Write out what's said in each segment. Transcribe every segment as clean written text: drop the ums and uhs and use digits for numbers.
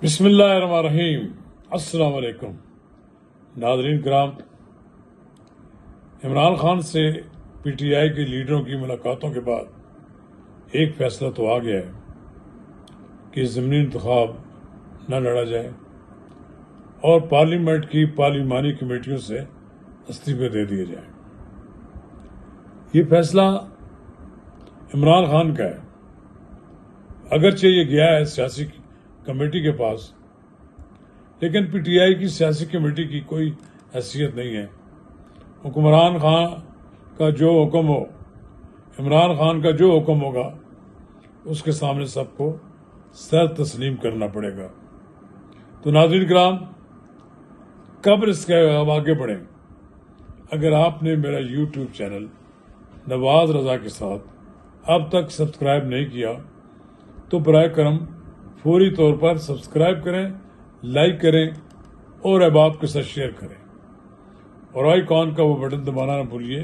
بسم اللہ الرحمن الرحیم۔ السلام علیکم ناظرین کرام، عمران خان سے پی ٹی آئی کے لیڈروں کی ملاقاتوں کے بعد ایک فیصلہ تو آ گیا ہے کہ ضمنی انتخاب نہ لڑا جائے اور پارلیمنٹ کی پارلیمانی کمیٹیوں سے استعفے دے دیے جائیں۔ یہ فیصلہ عمران خان کا ہے، اگرچہ یہ گیا ہے سیاسی کمیٹی کے پاس، لیکن پی ٹی آئی کی سیاسی کمیٹی کی کوئی حیثیت نہیں ہے۔ حکمران خان کا جو حکم ہو، عمران خان کا جو حکم ہوگا، اس کے سامنے سب کو سر تسلیم کرنا پڑے گا۔ تو ناظرین کرام، قبل اس کے اب آگے بڑھیں، اگر آپ نے میرا یوٹیوب چینل نواز رضا کے ساتھ اب تک سبسکرائب نہیں کیا تو برائے کرم فوری طور پر سبسکرائب کریں، لائک کریں اور احباب کے ساتھ شیئر کریں، اور آئیکن کا وہ بٹن دبانا نہ بھولیے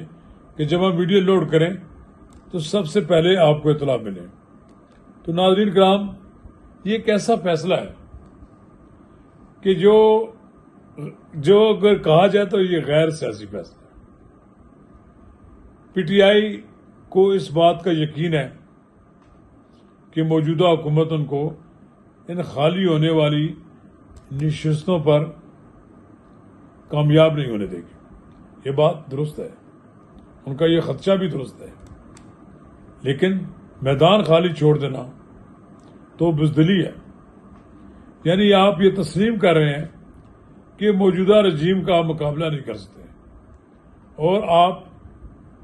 کہ جب ہم ویڈیو لوڈ کریں تو سب سے پہلے آپ کو اطلاع ملے۔ تو ناظرین کرام، یہ ایک ایسا فیصلہ ہے کہ جو اگر کہا جائے تو یہ غیر سیاسی فیصلہ ہے۔ پی ٹی آئی کو اس بات کا یقین ہے کہ موجودہ حکومت ان کو ان خالی ہونے والی نشستوں پر کامیاب نہیں ہونے دے گی۔ یہ بات درست ہے، ان کا یہ خدشہ بھی درست ہے، لیکن میدان خالی چھوڑ دینا تو بزدلی ہے۔ یعنی آپ یہ تسلیم کر رہے ہیں کہ موجودہ رجیم کا آپ مقابلہ نہیں کر سکتے اور آپ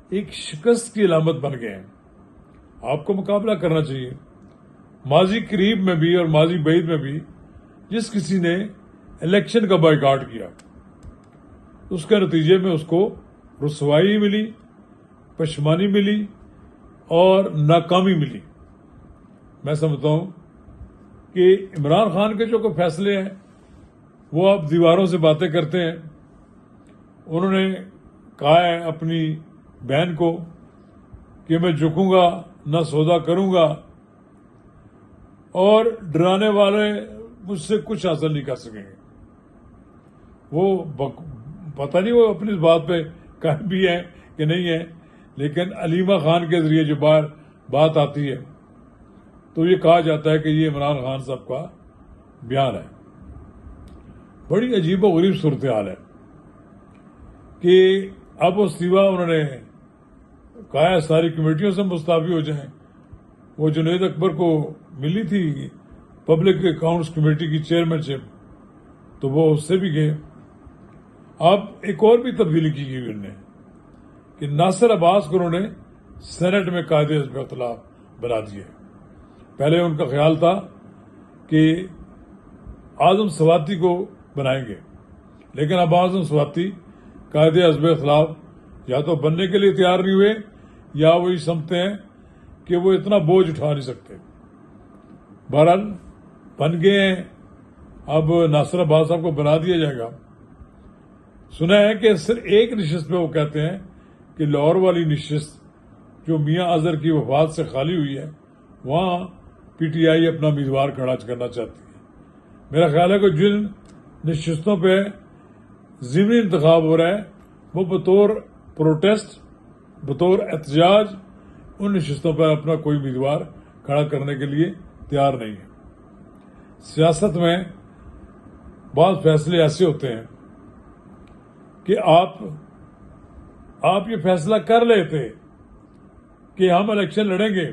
ایک شکست کی علامت بن گئے ہیں۔ آپ کو مقابلہ کرنا چاہیے۔ ماضی قریب میں بھی اور ماضی بعید میں بھی جس کسی نے الیکشن کا بائیکاٹ کیا، اس کے نتیجے میں اس کو رسوائی ملی، پشیمانی ملی اور ناکامی ملی۔ میں سمجھتا ہوں کہ عمران خان کے جو کوئی فیصلے ہیں وہ آپ دیواروں سے باتیں کرتے ہیں۔ انہوں نے کہا ہے اپنی بہن کو کہ میں جھکوں گا نہ سودا کروں گا، اور ڈرانے والے مجھ سے کچھ حاصل نہیں کر سکیں گے۔ وہ پتہ نہیں وہ اپنی اس بات پہ قائم بھی ہے کہ نہیں ہے، لیکن علیمہ خان کے ذریعے جو بات آتی ہے تو یہ کہا جاتا ہے کہ یہ عمران خان صاحب کا بیان ہے۔ بڑی عجیب و غریب صورتحال ہے کہ اب استعفیٰ انہوں نے کہا ہے ساری کمیٹیوں سے مستعفی ہو جائیں۔ وہ جنید اکبر کو ملی تھی پبلک اکاؤنٹس کمیٹی کی چیئرمین شپ، تو وہ اس سے بھی گئے۔ اب ایک اور بھی تبدیلی کی گئی انہوں نے کہ ناصر عباس کو انہوں نے سینٹ میں قائد حزب اختلاف بنا دیا۔ پہلے ان کا خیال تھا کہ اعظم سواتی کو بنائیں گے، لیکن اب اعظم سواتی قائد حزب اختلاف یا تو بننے کے لیے تیار نہیں ہوئے یا وہ یہ سمجھتے ہیں کہ وہ اتنا بوجھ اٹھا نہیں سکتے۔ بہرحال بن گئے ہیں، اب ناصر عباس صاحب کو بنا دیا جائے گا۔ سنا ہے کہ صرف ایک نشست پہ وہ کہتے ہیں کہ لاہور والی نشست جو میاں اظہر کی وفات سے خالی ہوئی ہے، وہاں پی ٹی آئی اپنا امیدوار کھڑا کرنا چاہتی ہے۔ میرا خیال ہے کہ جن نشستوں پہ ضمنی انتخاب ہو رہا ہے وہ بطور پروٹیسٹ، بطور احتجاج ان نشستوں پر اپنا کوئی امیدوار کھڑا کرنے کے لیے تیار نہیں ہے۔ سیاست میں بعض فیصلے ایسے ہوتے ہیں کہ آپ یہ فیصلہ کر لیتے کہ ہم الیکشن لڑیں گے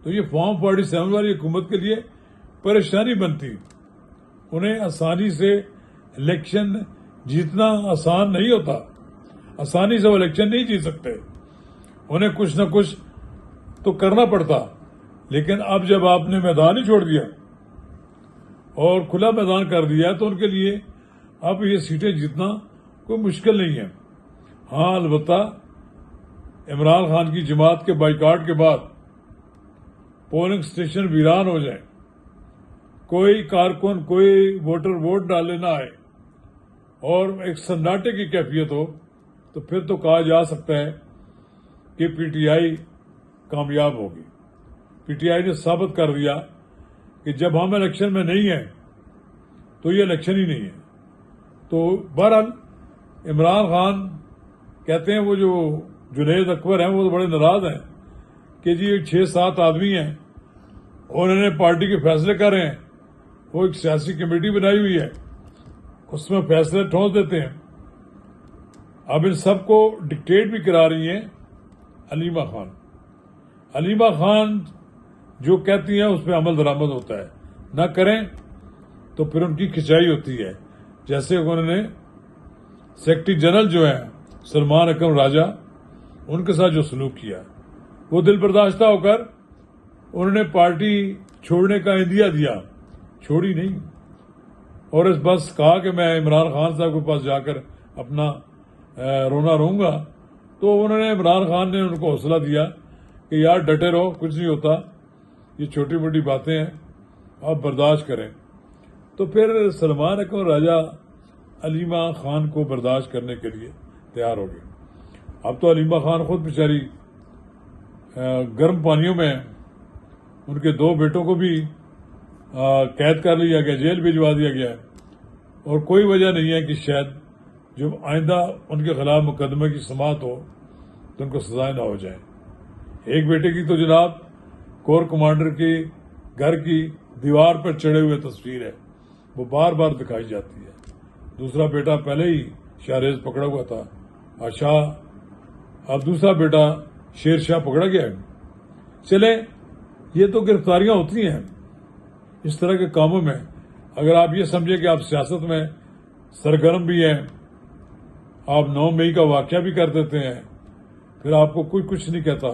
تو یہ فارم 47 والی حکومت کے لیے پریشانی بنتی۔ انہیں آسانی سے الیکشن جیتنا آسان نہیں ہوتا، آسانی سے وہ الیکشن نہیں جیت سکتے، انہیں کچھ نہ کچھ تو کرنا پڑتا۔ لیکن اب جب آپ نے میدان ہی چھوڑ دیا اور کھلا میدان کر دیا تو ان کے لیے اب یہ سیٹیں جیتنا کوئی مشکل نہیں ہے۔ ہاں، البتہ عمران خان کی جماعت کے بائیکاٹ کے بعد پولنگ اسٹیشن ویران ہو جائیں، کوئی کارکن کوئی ووٹر ووٹ ڈالنے نہ آئے اور ایک سناٹے کی کیفیت ہو تو پھر تو کہا جا سکتا ہے کہ پی ٹی آئی کامیاب ہوگی۔ پی ٹی آئی نے ثابت کر دیا کہ جب ہم الیکشن میں نہیں ہیں تو یہ الیکشن ہی نہیں ہے. تو بہرحال عمران خان کہتے ہیں وہ جو جنید اکبر ہیں وہ تو بڑے ناراض ہیں کہ جی 6-7 آدمی ہیں اور انہوں نے پارٹی کے فیصلے کر رہے ہیں. وہ ایک سیاسی کمیٹی بنائی ہوئی ہے, اس میں فیصلے ٹھونس دیتے ہیں. اب ان سب کو ڈکٹیٹ بھی کرا رہی ہیں علیمہ خان. علیمہ خان جو کہتی ہیں اس پہ عمل درآمد ہوتا ہے, نہ کریں تو پھر ان کی کھچائی ہوتی ہے. جیسے انہوں نے سیکرٹری جنرل جو ہیں سلمان اکرم راجہ ان کے ساتھ جو سلوک کیا وہ دل برداشتہ ہو کر انہوں نے پارٹی چھوڑنے کا عندیہ دیا, چھوڑی نہیں. اور اس بس کہا کہ میں عمران خان صاحب کے پاس جا کر اپنا رونا روں گا. تو انہوں نے عمران خان نے ان کو حوصلہ دیا کہ یار ڈٹے رہو, کچھ نہیں ہوتا, یہ چھوٹی موٹی باتیں ہیں, آپ برداشت کریں. تو پھر سلمان اکرم راجہ علیمہ خان کو برداشت کرنے کے لیے تیار ہو گئے. اب تو علیمہ خان خود بیچاری گرم پانیوں میں, ان کے 2 بیٹوں کو بھی قید کر لیا گیا, جیل بھجوا دیا گیا, اور کوئی وجہ نہیں ہے کہ شاید جب آئندہ ان کے خلاف مقدمے کی سماعت ہو تو ان کو سزائیں نہ ہو جائیں. ایک بیٹے کی تو جناب کور کمانڈر کے گھر کی دیوار پر چڑھے ہوئے تصویر ہے, وہ بار بار دکھائی جاتی ہے. دوسرا بیٹا پہلے ہی شاہریز پکڑا ہوا تھا, اب دوسرا بیٹا شیر شاہ پکڑا گیا ہے. چلیں, یہ تو گرفتاریاں ہوتی ہیں اس طرح کے کاموں میں. اگر آپ یہ سمجھیں کہ آپ سیاست میں سرگرم بھی ہیں, آپ 9 مئی کا واقعہ بھی کر دیتے ہیں, پھر آپ کو کوئی کچھ نہیں کہتا,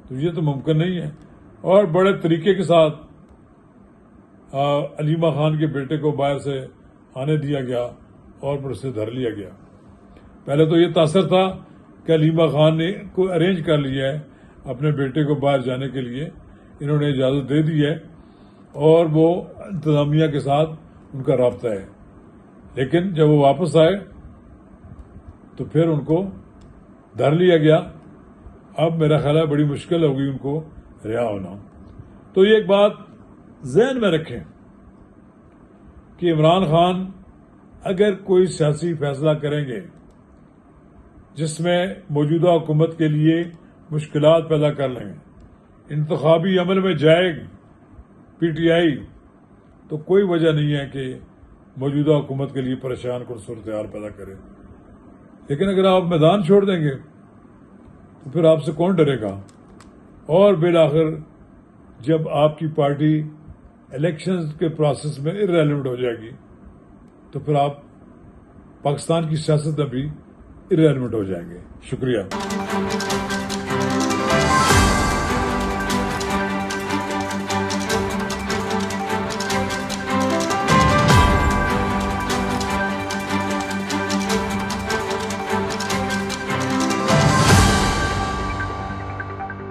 تو یہ تو ممکن نہیں ہے. اور بڑے طریقے کے ساتھ علیمہ خان کے بیٹے کو باہر سے آنے دیا گیا اور پھر اسے دھر لیا گیا. پہلے تو یہ تاثر تھا کہ علیمہ خان نے کو ارینج کر لیا ہے اپنے بیٹے کو باہر جانے کے لیے, انہوں نے اجازت دے دی ہے اور وہ انتظامیہ کے ساتھ ان کا رابطہ ہے. لیکن جب وہ واپس آئے تو پھر ان کو دھر لیا گیا. اب میرا خیال ہے بڑی مشکل ہوگی ان کو رہا ہونا. تو یہ ایک بات ذہن میں رکھیں کہ عمران خان اگر کوئی سیاسی فیصلہ کریں گے جس میں موجودہ حکومت کے لیے مشکلات پیدا کر لیں, انتخابی عمل میں جائے پی ٹی آئی, تو کوئی وجہ نہیں ہے کہ موجودہ حکومت کے لیے پریشان کن صورتحال پیدا کرے. لیکن اگر آپ میدان چھوڑ دیں گے تو پھر آپ سے کون ڈرے گا؟ اور بالآخر جب آپ کی پارٹی الیکشن کے پروسیس میں ارریلیونٹ ہو جائے گی تو پھر آپ پاکستان کی سیاست میں بھی ارریلیونٹ ہو جائیں گے. شکریہ.